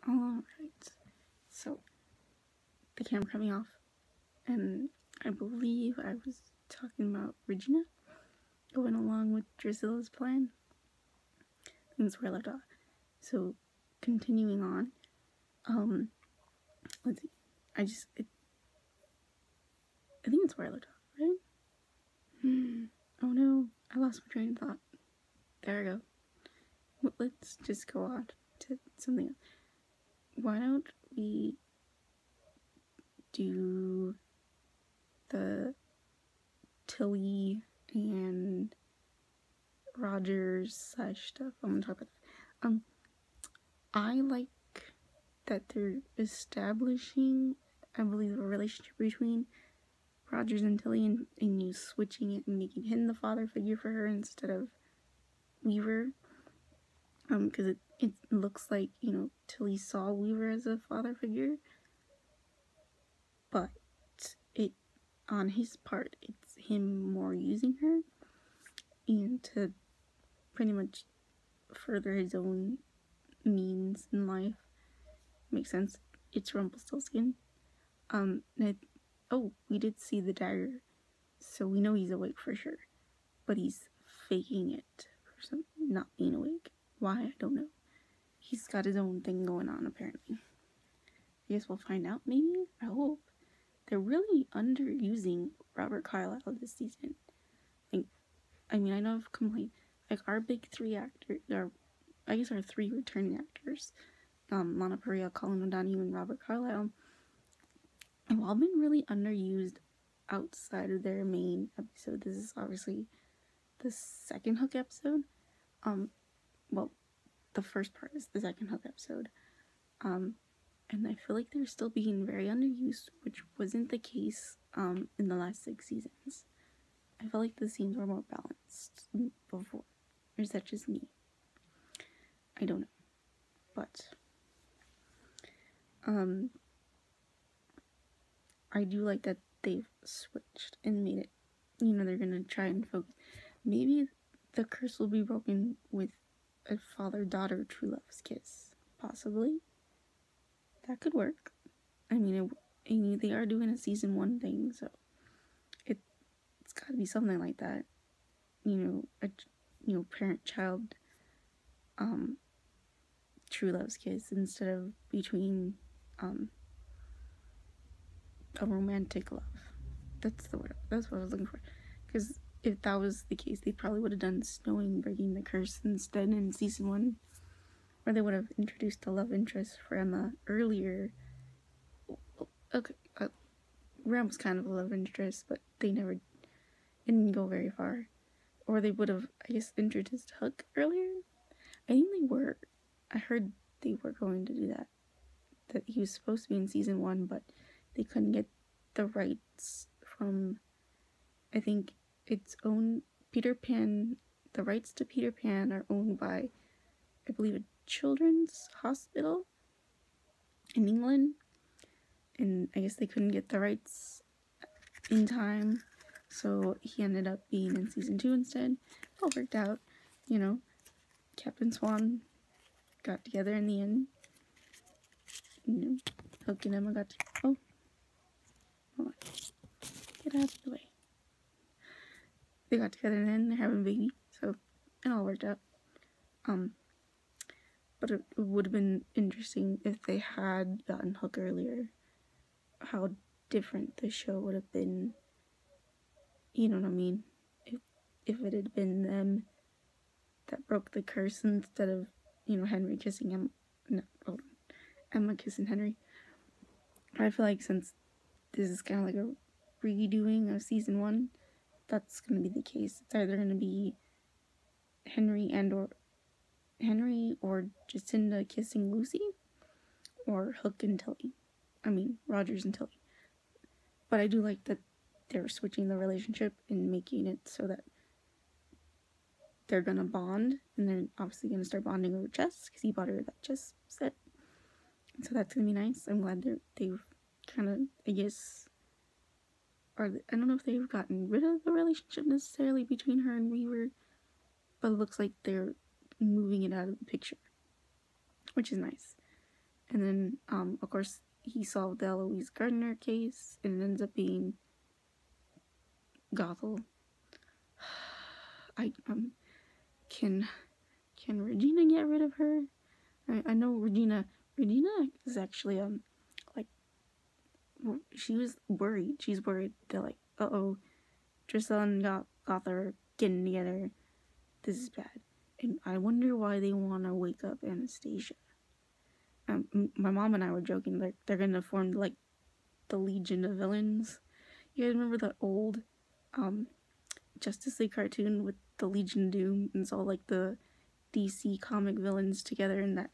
Alright, so the camera cut me off, and I believe I was talking about Regina going along with Drusilla's plan. That's where I left off. So, continuing on, let's see, I think it's where I left off, right? Oh no, I lost my train of thought. There we go. Well, let's just go on to something else. Why don't we do the Tilly and Rogers stuff? I'm gonna talk about that. I like that they're establishing, I believe, a relationship between Rogers and Tilly, and you switching it and making him the father figure for her instead of Weaver. Because it looks like, Tilly saw Weaver as a father figure, but on his part, it's him more using her, and to pretty much further his own means in life. Makes sense. It's Rumpelstiltskin. We did see the dagger, so we know he's awake for sure, but he's faking it for not being awake. Why? I don't know. He's got his own thing going on, apparently. I guess we'll find out, maybe? I hope. They're really underusing Robert Carlyle this season. I know I've complained. Like, our big three actors, our three returning actors, Lana Parrilla, Colin O'Donoghue, and Robert Carlyle, have all been really underused outside of their main episode. This is obviously the second Hook episode. The first part is the second Hook episode. And I feel like they're still being very underused, which wasn't the case in the last 6 seasons. I felt like the scenes were more balanced before. Or is that just me? I don't know. But I do like that they've switched and made it, they're gonna try and focus. Maybe the curse will be broken with a father-daughter true love's kiss. Possibly. That could work. They are doing a season 1 thing, so it's gotta be something like that. Parent-child true love's kiss instead of between a romantic love. That's the word. That's what I was looking for. Because if that was the case, they probably would have done Snowing breaking the curse instead in season 1. Or they would have introduced a love interest for Emma earlier. Okay, Ram was kind of a love interest, but they didn't go very far. Or they would have, introduced Hook earlier. I think they were. I heard they were going to do that. That he was supposed to be in season 1, but they couldn't get the rights from, I think, its own Peter Pan. The rights to Peter Pan are owned by, I believe, a children's hospital in England. And I guess they couldn't get the rights in time, so he ended up being in season 2 instead. It all worked out, Captain Swan got together in the end. Hook and Emma got to... Oh. Hold on. Get out of the way. They got together and then they're having a baby, so it all worked out. But it would have been interesting if they had gotten Hook earlier. How different the show would have been. You know what I mean? If it had been them that broke the curse instead of, Henry kissing Emma. No, hold on. Emma kissing Henry. I feel like since this is kind of like a redoing of season 1, that's going to be the case. It's either going to be Henry or Jacinda kissing Lucy, or Hook and Tilly. Rogers and Tilly. But I do like that they're switching the relationship and making it so that they're gonna bond, and they're obviously gonna start bonding over chess because he bought her that chess set. So that's gonna be nice. I'm glad they've kind of, I don't know if they've gotten rid of the relationship necessarily between her and Weaver, but it looks like they're moving it out of the picture, which is nice. And then, of course, he solved the Eloise Gardner case, and it ends up being Gothel. Can Regina get rid of her? I know Regina is actually, like, she was worried. She's worried. They're like, uh-oh, Drusilla and Gothel are getting together. This is bad. And I wonder why they want to wake up Anastasia. My mom and I were joking, like, they're gonna form, like, the Legion of Villains. You guys remember that old, Justice League cartoon with the Legion of Doom? And it's all, like, the DC comic villains together in that,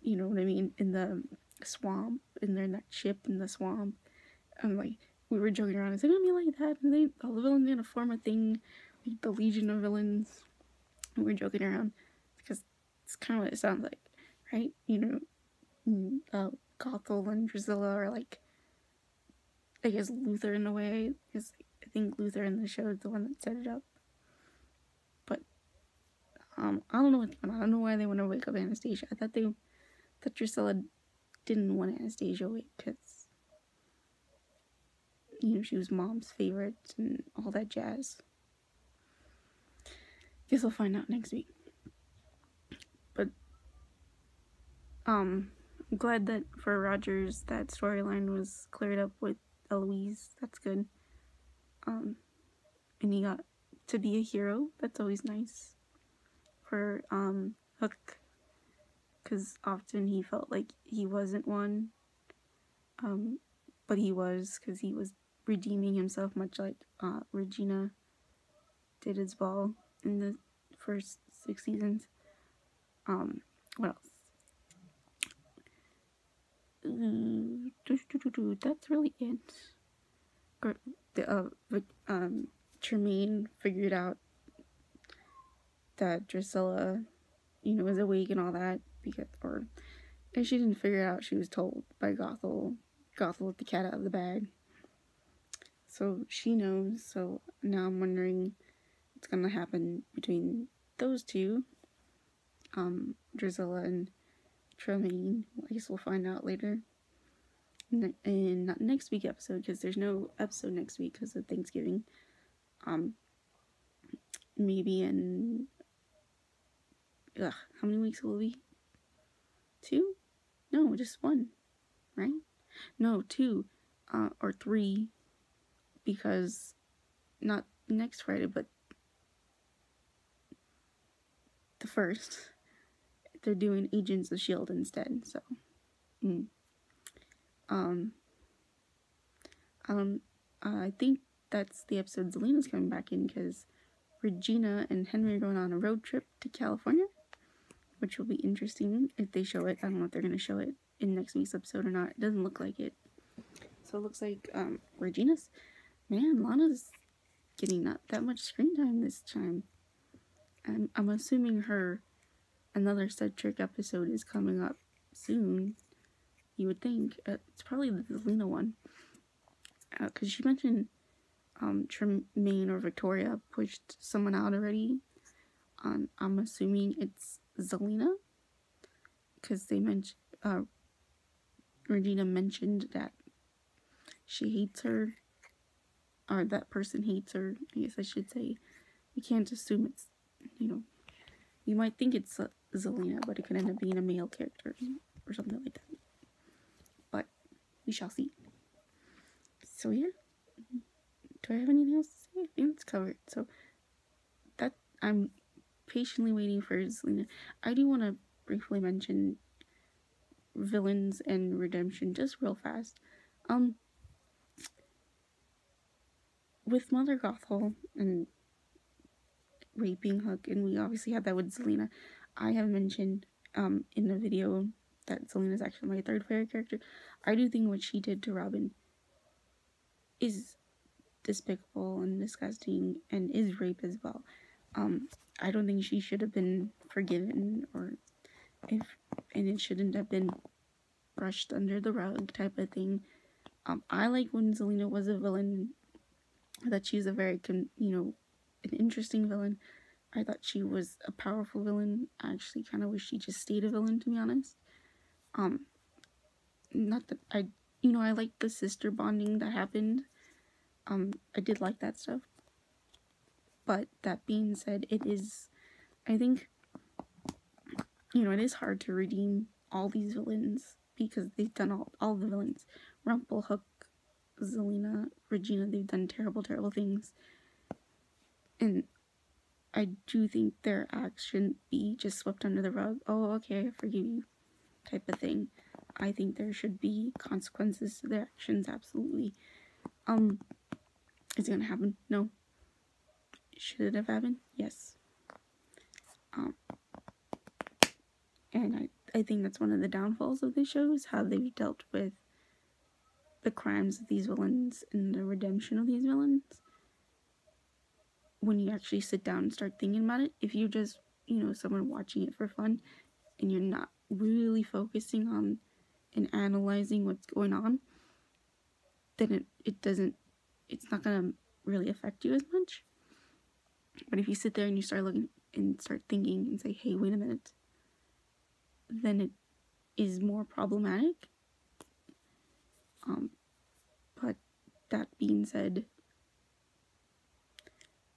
you know what I mean, in the swamp, and they're in that ship in the swamp. And, like, we were joking around, is it gonna be like that? And all the villains gonna form a thing, like the Legion of Villains? And we were joking around, because it's kind of what it sounds like, right? You know, Gothel and Drusilla are, like, I guess Luther in a way, because I think Luther in the show is the one that set it up. But, I don't know what's going on. I don't know why they want to wake up Anastasia. I thought that Drusilla didn't want Anastasia awake, because, you know, she was Mom's favorite and all that jazz. Guess we'll find out next week. But, I'm glad that for Rogers that storyline was cleared up with Eloise. That's good. And he got to be a hero. That's always nice for Hook, because often he felt like he wasn't one, but he was, because he was redeeming himself, much like Regina did as well in the first 6 seasons. What else? That's really it. Tremaine figured out that Drusilla, you know, is awake and all that, because, or if she didn't figure it out, she was told by Gothel let the cat out of the bag. So she knows, so now I'm wondering what's gonna happen between those two, Drusilla and Tremaine. I guess we'll find out later. And not next week's episode, because there's no episode next week because of Thanksgiving. Maybe in how many weeks will it be? 2? No, just 1, right? No, 2 or 3, because not next Friday, but the 1st. They're doing Agents of S.H.I.E.L.D. instead, so I think that's the episode Zelina's coming back in, because Regina and Henry are going on a road trip to California, which will be interesting if they show it. I don't know if they're going to show it in next week's episode or not. It doesn't look like it. So it looks like Regina's, man, Lana's getting not that much screen time this time. And I'm assuming another Cedric episode is coming up soon. You would think. It's probably the Zelina one. Because she mentioned Tremaine or Victoria pushed someone out already. I'm assuming it's Zelina, because they mentioned, Regina mentioned that she hates her, or that person hates her, I guess I should say. We can't assume it's, you know, you might think it's Zelina, but it could end up being a male character or something like that. But we shall see. So yeah, do I have anything else to say? I think it's covered. So that, I'm patiently waiting for Zelina. I do want to briefly mention villains and redemption just real fast. With Mother Gothel and raping Hook, and we obviously had that with Zelina. I have mentioned in the video that Zelina is actually my 3rd favorite character. I do think what she did to Robin is despicable and disgusting, and is rape as well. I don't think she should have been forgiven, and it shouldn't have been brushed under the rug type of thing. I like when Zelina was a villain. I thought she was a very, an interesting villain. I thought she was a powerful villain. I actually kind of wish she just stayed a villain, to be honest. not that I like the sister bonding that happened. I did like that stuff. But that being said, I think, it is hard to redeem all these villains because they've done all the villains. Rumple, Hook, Zelena, Regina, they've done terrible, terrible things. And I do think their acts shouldn't be just swept under the rug. Oh, okay, I forgive you, type of thing. I think there should be consequences to their actions, absolutely. Is it gonna happen? No. Should it have happened? Yes. And I think that's one of the downfalls of the show is how they've dealt with the crimes of these villains and the redemption of these villains. When you actually sit down and start thinking about it, if you're just, someone watching it for fun and you're not really focusing on and analyzing what's going on, then it's not gonna really affect you as much. But if you sit there and you start looking and start thinking and say, hey, wait a minute, then it is more problematic. But that being said,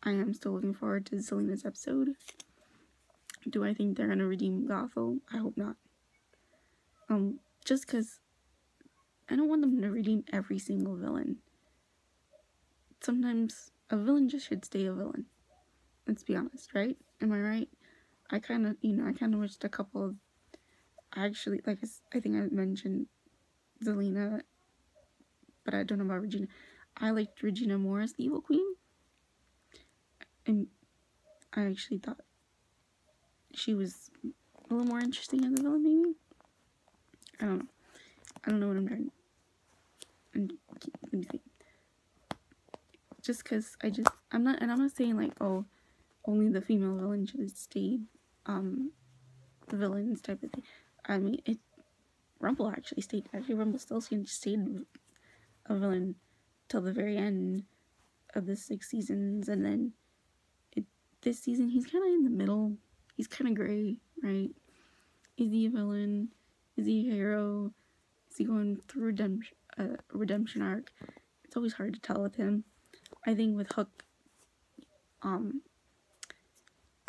I am still looking forward to Zelena's episode. Do I think they're gonna redeem Gothel? I hope not. Just because I don't want them to redeem every single villain. Sometimes a villain just should stay a villain. Let's be honest, right? Am I right? I kind of wished a couple of, actually, like I think I mentioned Zelena, but I don't know about Regina. I liked Regina more as the evil queen. And I actually thought she was a little more interesting as a villain, maybe? I don't know. I don't know what I'm trying to... Let me think. Just because I'm not saying like, oh, only the female villain should have stayed, the villains type of thing. I mean, Rumple actually stayed. Actually, Rumpelstiltskin stayed a villain till the very end of the 6 seasons, and then this season he's kind of in the middle. He's kind of gray, right? Is he a villain? Is he a hero? Is he going through redemption arc? It's always hard to tell with him. I think with Hook,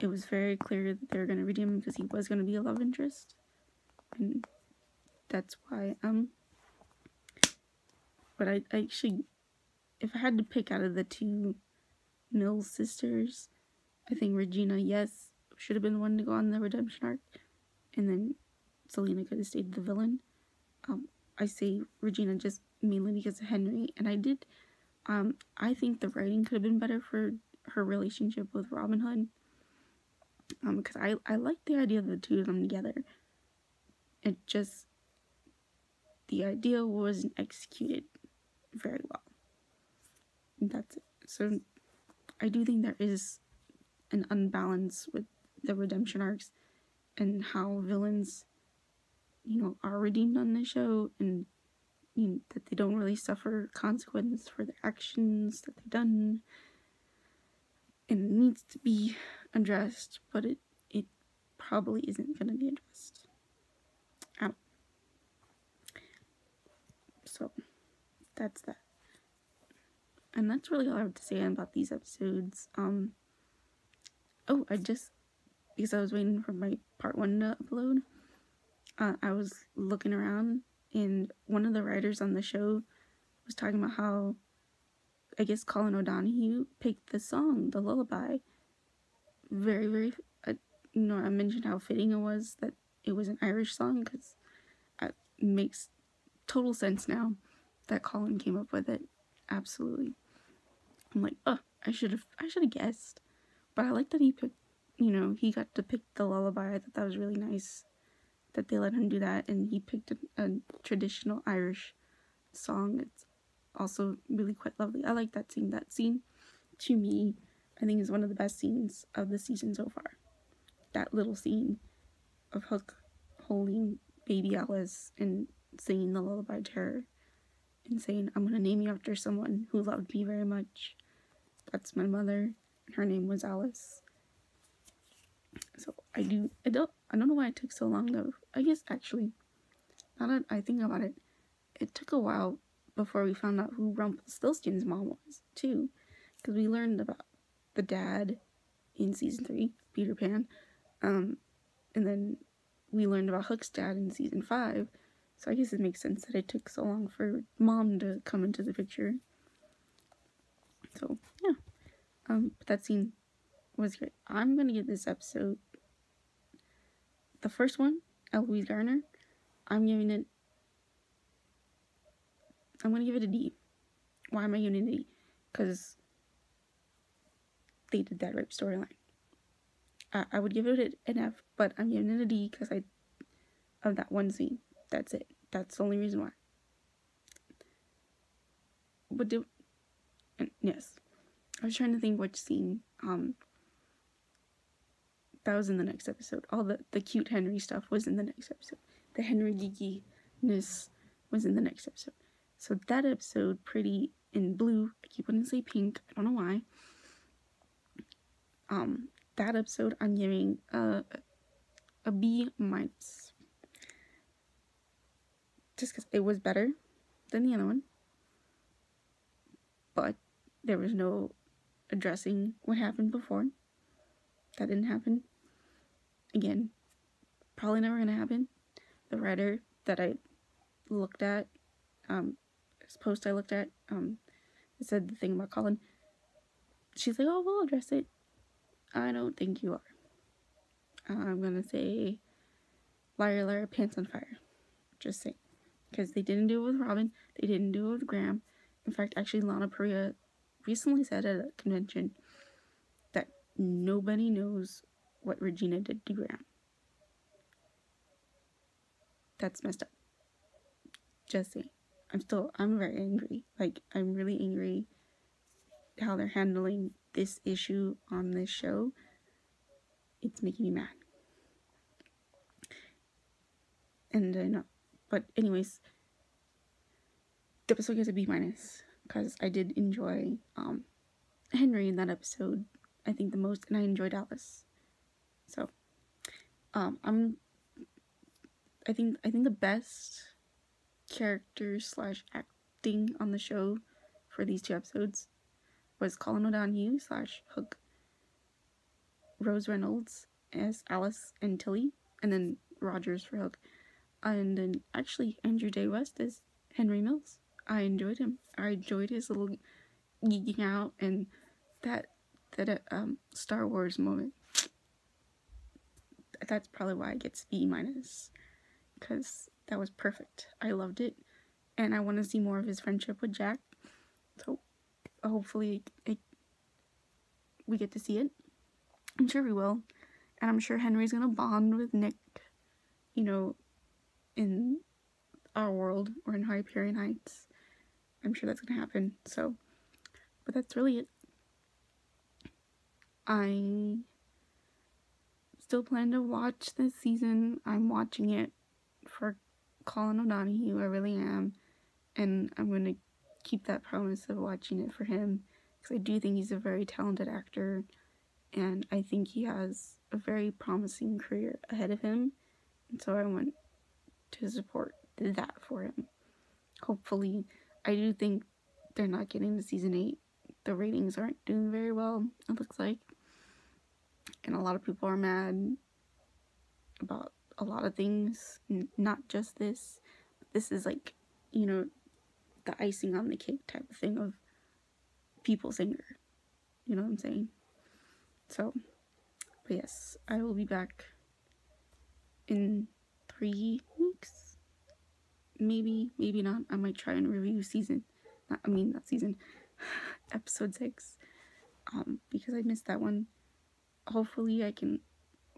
it was very clear that they were going to redeem him because he was going to be a love interest. And that's why, but I actually, if I had to pick out of the 2 Mills sisters, I think Regina, yes, should have been the one to go on the redemption arc, and then Zelena could have stayed the villain. I say Regina just mainly because of Henry, and I think the writing could have been better for her relationship with Robin Hood. Because I like the idea of the 2 of them together. It just, the idea wasn't executed very well. And that's it. So I do think there is an unbalance with the redemption arcs and how villains, are redeemed on the show, and that they don't really suffer consequence for their actions that they've done. And it needs to be addressed, but it probably isn't going to be addressed. So that's that. And that's really all I have to say about these episodes. Because I was waiting for my part 1 to upload, I was looking around, and one of the writers on the show was talking about how, I guess, Colin O'Donoghue picked the song, the lullaby, very, very, I mentioned how fitting it was that it was an Irish song, because it makes total sense now that Colin came up with it. Absolutely. I'm like, oh, I should have guessed. But I like that he picked, he got to pick the lullaby. I thought that was really nice that they let him do that, and he picked a traditional Irish song. It's also really quite lovely. I like that scene. That scene, to me, I think is one of the best scenes of the season so far. That little scene of Hook holding baby Alice and singing the lullaby to her and saying, I'm gonna name you after someone who loved me very much. That's my mother, and her name was Alice. So I don't know why it took so long though. I guess actually, now that I think about it, it took a while before we found out who Rumpelstiltskin's mom was, too. Because we learned about the dad in season 3, Peter Pan. And then we learned about Hook's dad in season 5. So I guess it makes sense that it took so long for mom to come into the picture. So, yeah. But that scene was great. I'm gonna give this episode, the first one, Eloise Garner, I'm gonna give it a D. Why am I giving it a D? Because they did that rape storyline. I would give it an F, but I'm giving it a D because of that one scene. That's it. That's the only reason why. But yes, I was trying to think which scene that was in the next episode. All the cute Henry stuff was in the next episode. The Henry geekiness was in the next episode. So that episode, Pretty in Blue, I keep wanting to say pink, I don't know why. That episode I'm giving a B-. Just because it was better than the other one. But there was no addressing what happened before. That didn't happen. Again, probably never gonna happen. The writer that I looked at, this post I looked at, it said the thing about Colin. She's like, oh, we'll address it. I don't think you are. I'm gonna say liar, liar, pants on fire. Just saying. Because they didn't do it with Robin. They didn't do it with Graham. In fact, actually, Lana Parrilla recently said at a convention that nobody knows what Regina did to Graham. That's messed up. Just saying. I'm very angry. Like, I'm really angry how they're handling this issue on this show. It's making me mad. And I know. But anyways, the episode gets a B-, because I did enjoy Henry in that episode, I think, the most, and I enjoyed Alice. So I think the best character / acting on the show for these 2 episodes was Colin O'Donoghue / Hook, Rose Reynolds as Alice and Tilly, and then Rogers for Hook, and then actually Andrew Day West as Henry Mills. I enjoyed him. I enjoyed his little geeking out and that Star Wars moment. That's probably why it gets B-, because that was perfect. I loved it, and I want to see more of his friendship with Jack. So hopefully we get to see it. I'm sure we will, and I'm sure Henry's gonna bond with Nick, you know, in our world or in Hyperion Heights. I'm sure that's gonna happen. So, but that's really it. I still plan to watch this season. I'm watching it for Colin O'Donoghue. I really am, and I'm gonna keep that promise of watching it for him, because I do think he's a very talented actor, and I think he has a very promising career ahead of him, and so I want to support that for him. Hopefully, I do think they're not getting to season 8. The ratings aren't doing very well, it looks like, and a lot of people are mad about a lot of things, not just this. This is like, you know, the icing on the cake type of thing of people's anger. You know what I'm saying? So, but yes, I will be back in 3 weeks. Maybe not. I might try and review episode 6. Because I missed that one. Hopefully I can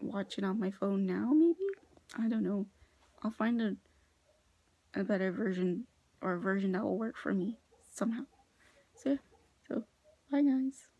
watch it on my phone now, maybe? I don't know. I'll find a better version, or a version that will work for me somehow. So bye guys.